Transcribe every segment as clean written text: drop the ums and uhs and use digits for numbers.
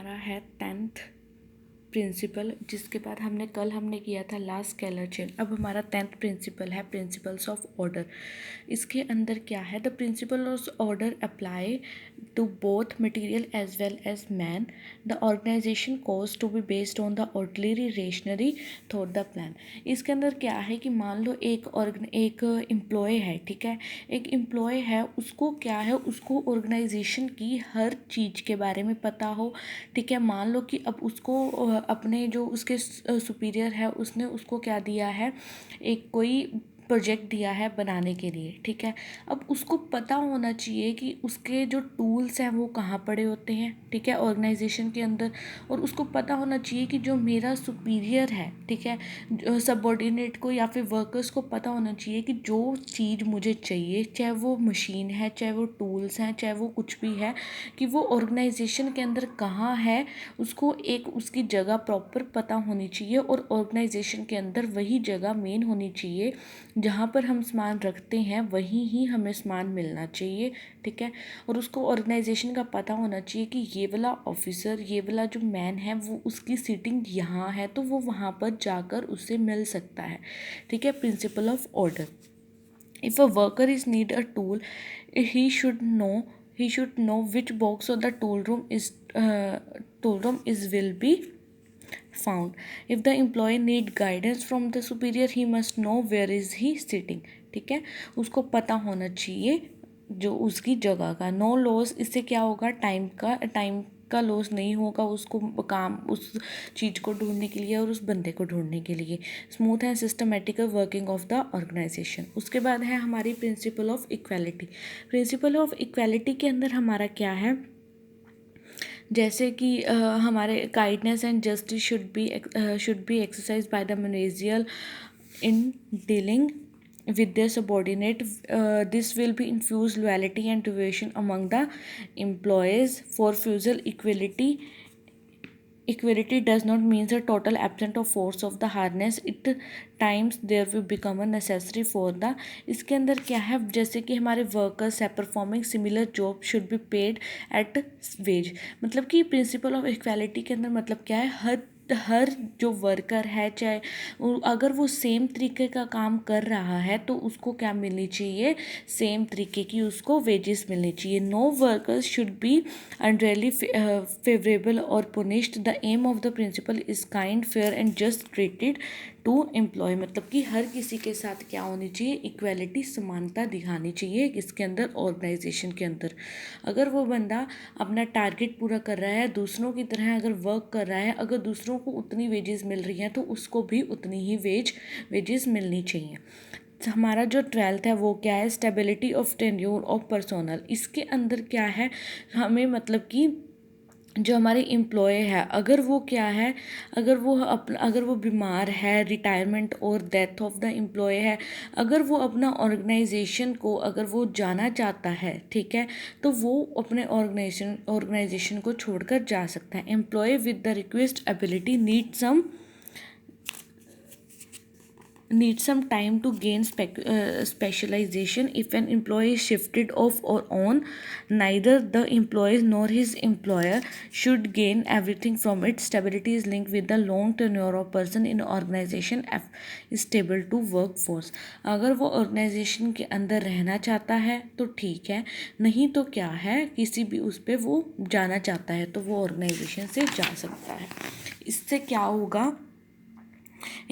हमारा है 10th principal, जिसके बाद हमने किया था लास्ट स्केलर चेन। अब हमारा 10th प्रिंसिपल है प्रिंसिपल्स ऑफ ऑर्डर। इसके अंदर क्या है, the principle of order apply to both material as well as man. The organisation course to be based on the ordinary rational thought the plan. इसके अंदर क्या है कि मान लो एक एम्प्लॉय है, ठीक है, एक एम्प्लॉय है, उसको क्या है, उसको ऑर्गेनाइजेशन की हर चीज़ के बारे में पता हो, ठीक है। मान लो कि अब उसको अपने जो उसके सुपीरियर है उसने उसको क्या दिया है, एक कोई प्रोजेक्ट दिया है बनाने के लिए, ठीक है। अब उसको पता होना चाहिए कि उसके जो टूल्स हैं वो कहाँ पड़े होते हैं, ठीक है, ऑर्गेनाइजेशन के अंदर। और उसको पता होना चाहिए कि जो मेरा सुपीरियर है, ठीक है, सबऑर्डिनेट को या फिर वर्कर्स को पता होना चाहिए कि जो चीज़ मुझे चाहिए, चाहे वो मशीन है, चाहे वो टूल्स हैं, चाहे वो कुछ भी है, कि वो ऑर्गेनाइजेशन के अंदर कहाँ है, उसको एक उसकी जगह प्रॉपर पता होनी चाहिए। और ऑर्गेनाइजेशन के अंदर वही जगह मेन होनी चाहिए जहाँ पर हम सामान रखते हैं, वहीं ही हमें सामान मिलना चाहिए, ठीक है। और उसको ऑर्गेनाइजेशन का पता होना चाहिए कि ये वाला ऑफिसर, ये वाला जो मैन है, वो उसकी सीटिंग यहाँ है, तो वो वहाँ पर जाकर उससे मिल सकता है, ठीक है। Principal of order, if a worker is need a tool, he should know he should know which box of the tool room is will be found. If the employee need guidance from the superior, he must know where is he sitting, ठीक है। उसको पता होना चाहिए जो उसकी जगह का। नो लॉस, इससे क्या होगा, टाइम का लॉस नहीं होगा उसको काम, उस चीज़ को ढूंढने के लिए और उस बंदे को ढूंढने के लिए। Smooth and systematical working of the organization. उसके बाद है हमारी principle of equality. Principle of equality के अंदर हमारा क्या है, जैसे कि हमारे kindness and justice should be exercise by the manager in dealing with their subordinate. This will be infuse loyalty and devotion among the employees. For future equality does not mean a total absence of force of the harness. It times there will become a necessary for the, इसके अंदर क्या है, जैसे कि हमारे workers है performing similar job should be paid at wage. मतलब कि प्रिंसिपल ऑफ इक्वालिटी के अंदर मतलब क्या है, हर जो वर्कर है, चाहे अगर वो सेम तरीके का काम कर रहा है तो उसको क्या मिलनी चाहिए, सेम तरीके की उसको वेजेस मिलनी चाहिए। No workers should be unreally favourable और punished. The aim of the principle is kind, fair and just treated to employ. मतलब कि हर किसी के साथ क्या होनी चाहिए, इक्वालिटी, समानता दिखानी चाहिए इसके अंदर, ऑर्गेनाइजेशन के अंदर। अगर वो बंदा अपना टारगेट पूरा कर रहा है, दूसरों की तरह अगर वर्क कर रहा है, अगर दूसरों को उतनी वेजेस मिल रही हैं तो उसको भी उतनी ही वेजेस मिलनी चाहिए। हमारा जो 12th है वो क्या है, stability of tenure of personnel. इसके अंदर क्या है, हमें मतलब कि जो हमारे एम्प्लॉय है, अगर वो क्या है, अगर वो बीमार है, रिटायरमेंट और डेथ ऑफ द एम्प्लॉय है, अगर वो अपना ऑर्गेनाइजेशन को अगर वो जाना चाहता है, ठीक है, तो वो अपने ऑर्गेनाइजेशन को छोड़कर जा सकता है। Employ with the request ability need some time to gain specialization. If an employee is shifted off or on, neither the employee nor his employer should gain everything from it. Stability is linked with the long tenure of person in organization is stable to workforce. अगर वो organisation के अंदर रहना चाहता है तो ठीक है, नहीं तो क्या है, किसी भी उस पर वो जाना चाहता है तो वो ऑर्गेनाइजेशन से जा सकता है। इससे क्या होगा,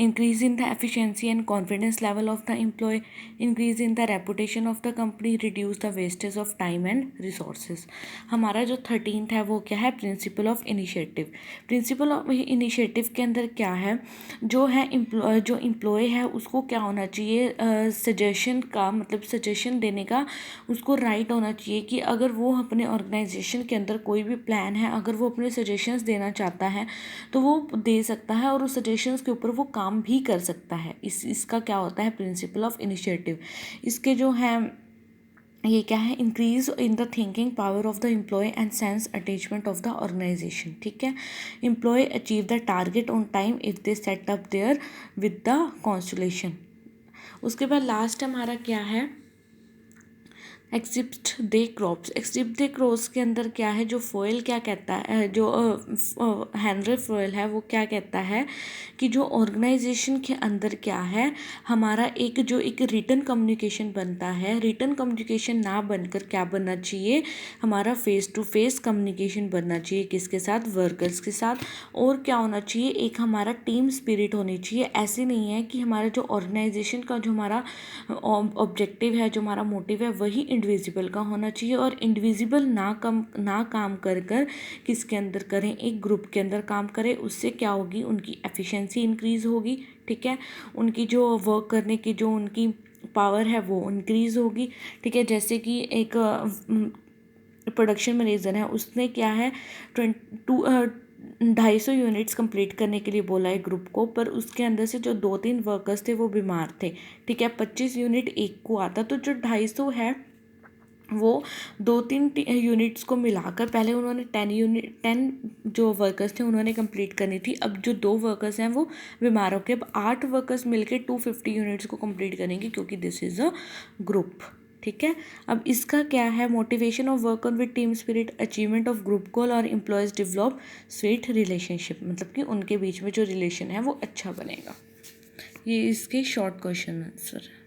increase in the efficiency and confidence level of the employee, increase in the reputation of the company, reduce the wastage of time and resources. हमारा जो 13th है वो क्या है, principle of initiative. Principle of initiative के अंदर क्या है, जो एम्प्लॉय है उसको क्या होना चाहिए, सजेशन का मतलब सजेशन देने का उसको राइट होना चाहिए कि अगर वो अपने ऑर्गेनाइजेशन के अंदर कोई भी प्लान है, अगर वो अपने सजेशंस देना चाहता है तो वो दे सकता है और उस सजेशंस के ऊपर वो काम भी कर सकता है। इसका क्या होता है, प्रिंसिपल ऑफ इनिशिएटिव। इसके जो है ये क्या है, increase in the thinking power of the employ and sense attachment of the organization, ठीक है। Employ achieve the target on time if they set up their with the constellation. उसके बाद लास्ट हमारा क्या है, एक्सिप्ट दे क्रॉप्स, एक्सिप्ट दे क्रॉप्स के अंदर क्या है, जो फोयल क्या कहता है, जो हेनरी फोयल है वो क्या कहता है कि जो ऑर्गेनाइजेशन के अंदर क्या है, हमारा एक जो एक रिटन कम्युनिकेशन बनता है, रिटन कम्युनिकेशन ना बनकर क्या बनना चाहिए, हमारा फेस टू फेस कम्युनिकेशन बनना चाहिए, किसके साथ, वर्कर्स के साथ। और क्या होना चाहिए, एक हमारा टीम स्पिरिट होनी चाहिए। ऐसे नहीं है कि हमारा जो ऑर्गेनाइजेशन का जो हमारा ऑब्जेक्टिव है, जो हमारा मोटिव है, वही इंडिविजुअल का होना चाहिए, और इंडिविजुअल ना काम कर कर किसके अंदर करें, एक ग्रुप के अंदर काम करें। उससे क्या होगी, उनकी एफिशिएंसी इंक्रीज़ होगी, ठीक है, उनकी जो वर्क करने की जो उनकी पावर है वो इंक्रीज़ होगी, ठीक है। जैसे कि एक प्रोडक्शन मैनेजर है, उसने क्या है 250 यूनिट्स कंप्लीट करने के लिए बोला है ग्रुप को, पर उसके अंदर से जो 2-3 वर्कर्स थे वो बीमार थे, ठीक है। 25 यूनिट एक को आता, तो जो 250 है वो 2-3 यूनिट्स को मिलाकर पहले उन्होंने 10 जो वर्कर्स थे उन्होंने कंप्लीट करनी थी। अब जो 2 वर्कर्स हैं वो बीमार हो गए, अब 8 वर्कर्स मिलकर 250 यूनिट्स को कंप्लीट करेंगे, क्योंकि दिस इज़ अ ग्रुप, ठीक है। अब इसका क्या है, motivation of work on with team spirit, achievement of group गोल और एम्प्लॉयज़ डेवलप स्वीट रिलेशनशिप, मतलब कि उनके बीच में जो रिलेशन है वो अच्छा बनेगा। ये इसके शॉर्ट क्वेश्चन आंसर।